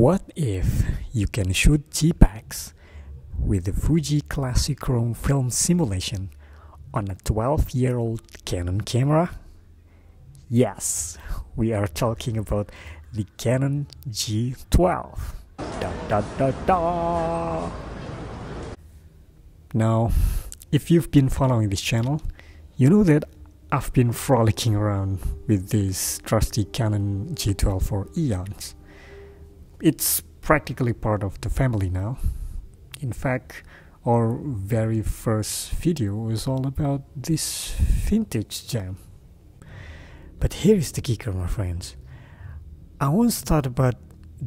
What if you can shoot JPEGs with the Fuji Classichrome film simulation on a 12-year-old Canon camera? Yes, we are talking about the Canon G12. Now, if you've been following this channel, you know that I've been frolicking around with this trusty Canon G12 for eons. It's practically part of the family now. In fact, our very first video was all about this vintage gem. But here's the kicker, my friends. I once thought about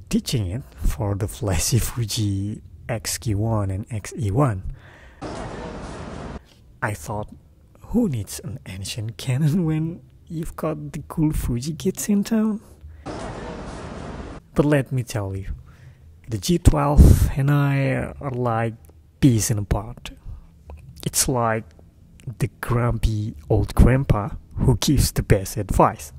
ditching it for the flashy Fuji XQ1 and XE1. I thought, who needs an ancient Canon when you've got the cool Fuji kids in town? But let me tell you, the G12 and I are like peas in a pod. It's like the grumpy old grandpa who gives the best advice.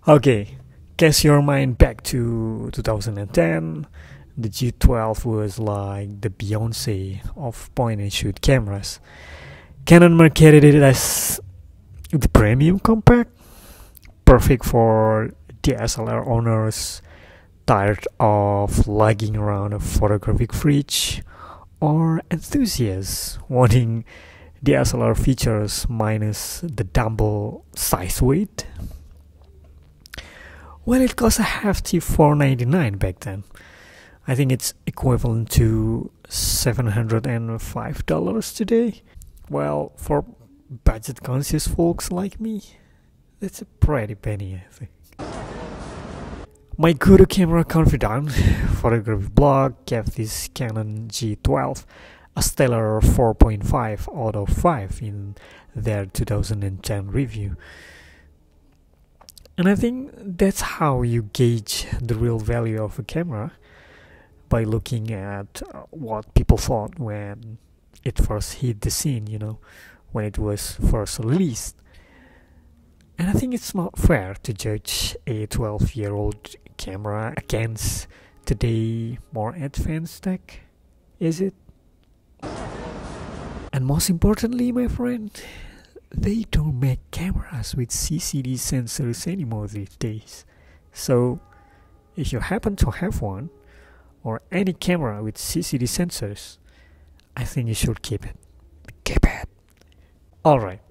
Okay, cast your mind back to 2010. The G12 was like the Beyonce of point-and-shoot cameras. Canon marketed it as the premium compact, perfect for DSLR owners tired of lugging around a photographic fridge, or enthusiasts wanting DSLR features minus the dumbbell size weight. Well, it cost a hefty $499 back then. I think it's equivalent to $705 today. Well, for budget-conscious folks like me, that's a pretty penny, I think. My guru camera confidant, photography blog, gave this Canon G12 a stellar 4.5 out of 5 in their 2010 review. And I think that's how you gauge the real value of a camera, by looking at what people thought when it first hit the scene, when it was first released. And I think it's not fair to judge a 12-year-old camera against today more advanced tech, is it? And most importantly, my friend, they don't make cameras with CCD sensors anymore these days. So, if you happen to have one, or any camera with CCD sensors, I think you should keep it. Keep it! Alright,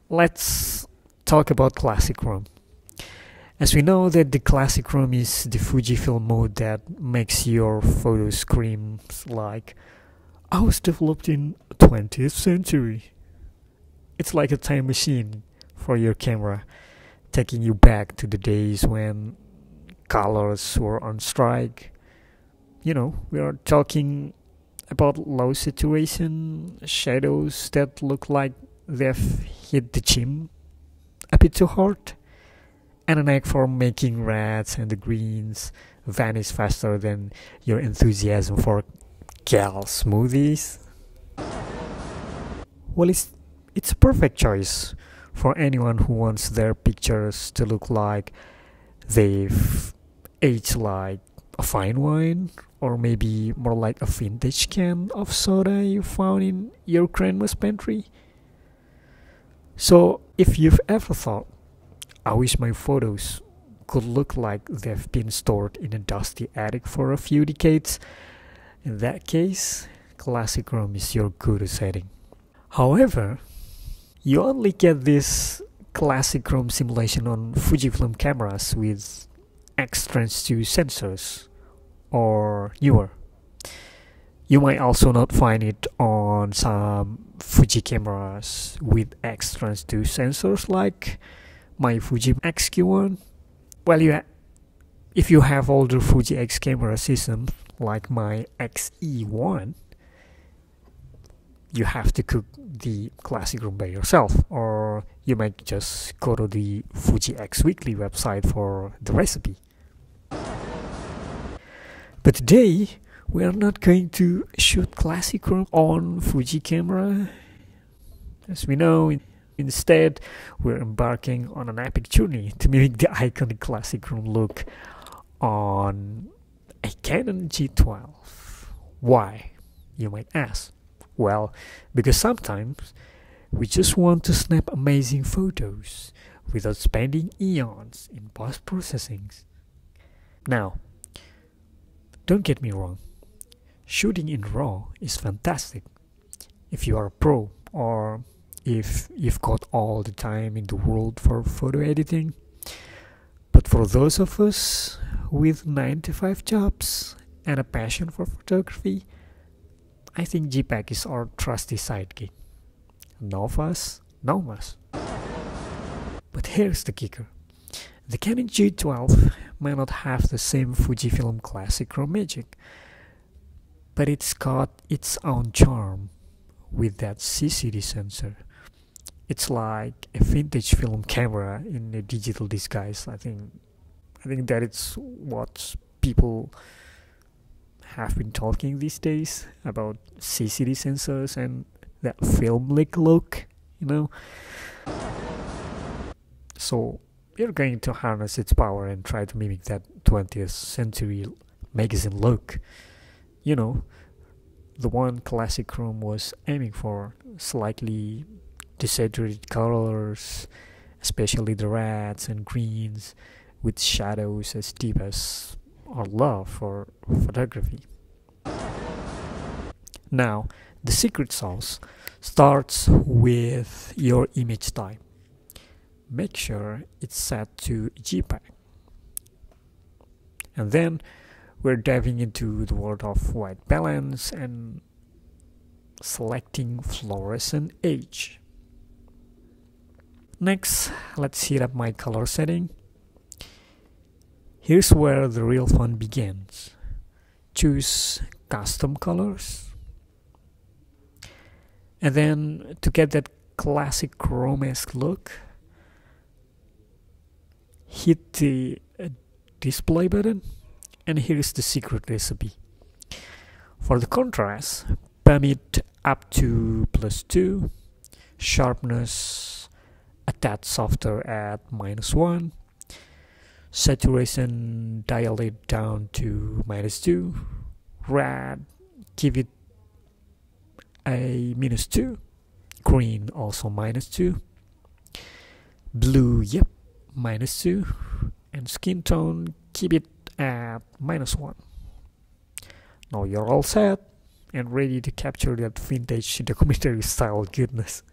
let's talk about Classichrome. As we know that the Classichrome is the Fujifilm mode that makes your photos scream like, I was developed in 20th century. It's like a time machine for your camera, taking you back to the days when colors were on strike. We are talking about low saturation, shadows that look like they've hit the gym a bit too hard, and a knack for making reds and the greens vanish faster than your enthusiasm for cal smoothies. Well, it's a perfect choice for anyone who wants their pictures to look like they've aged like a fine wine, or maybe more like a vintage can of soda you found in your grandma's pantry. So, if you've ever thought, I wish my photos could look like they've been stored in a dusty attic for a few decades, in that case, Classichrome is your go-to setting. However, you only get this Classichrome simulation on Fujifilm cameras with X-Trans2 sensors, or newer. You might also not find it on some Fuji cameras with X-Trans2 sensors like my Fuji XQ1. Well, if you have older Fuji X camera systems like my XE1, you have to cook the Classichrome by yourself, or you might just go to the Fuji X Weekly website for the recipe. But today, we are not going to shoot Classichrome on Fuji camera. As we know, in Instead, we're embarking on an epic journey to mimic the iconic classic room look on a Canon G12. Why, you might ask? Well, because sometimes we just want to snap amazing photos without spending eons in post-processing. Now, don't get me wrong, shooting in RAW is fantastic if you are a pro or if you've got all the time in the world for photo editing. But for those of us with 9-to-5 jobs and a passion for photography, I think JPEG is our trusty sidekick. No fuss, no muss. But here's the kicker. The Canon G12 may not have the same Fujifilm classic RAW magic, but it's got its own charm with that CCD sensor. It's like a vintage film camera in a digital disguise. I think that it's what people have been talking these days about CCD sensors and that film-like look, you know. So we're going to harness its power and try to mimic that 20th century magazine look. You know, the one classic room was aiming for: slightly desaturated colors, especially the reds and greens, with shadows as deep as our love for photography. Now, the secret sauce starts with your image type. Make sure it's set to JPEG. And then we're diving into the world of white balance and selecting fluorescent edge. Next, let's heat up my color setting. Here's where the real fun begins. Choose custom colors. And then to get that classic chrome-esque look, hit the display button, and here's the secret recipe. For the contrast, bump it up to +2, sharpness a tad softer at -1, saturation dial it down to -2, red give it a -2, green also -2, blue, yep, -2, and skin tone keep it at -1. Now you're all set and ready to capture that vintage documentary style goodness.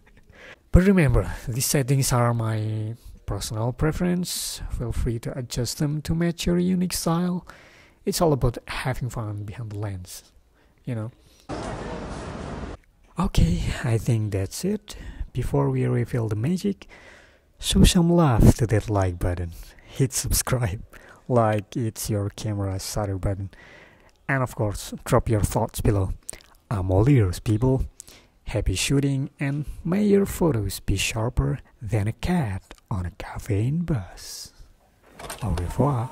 But remember, these settings are my personal preference. Feel free to adjust them to match your unique style. It's all about having fun behind the lens, you know. Okay, I think that's it. Before we reveal the magic, show some love to that like button. Hit subscribe like it's your camera's shutter button. And of course, drop your thoughts below. I'm all ears, people. Happy shooting, and may your photos be sharper than a cat on a caffeine bus. Au revoir.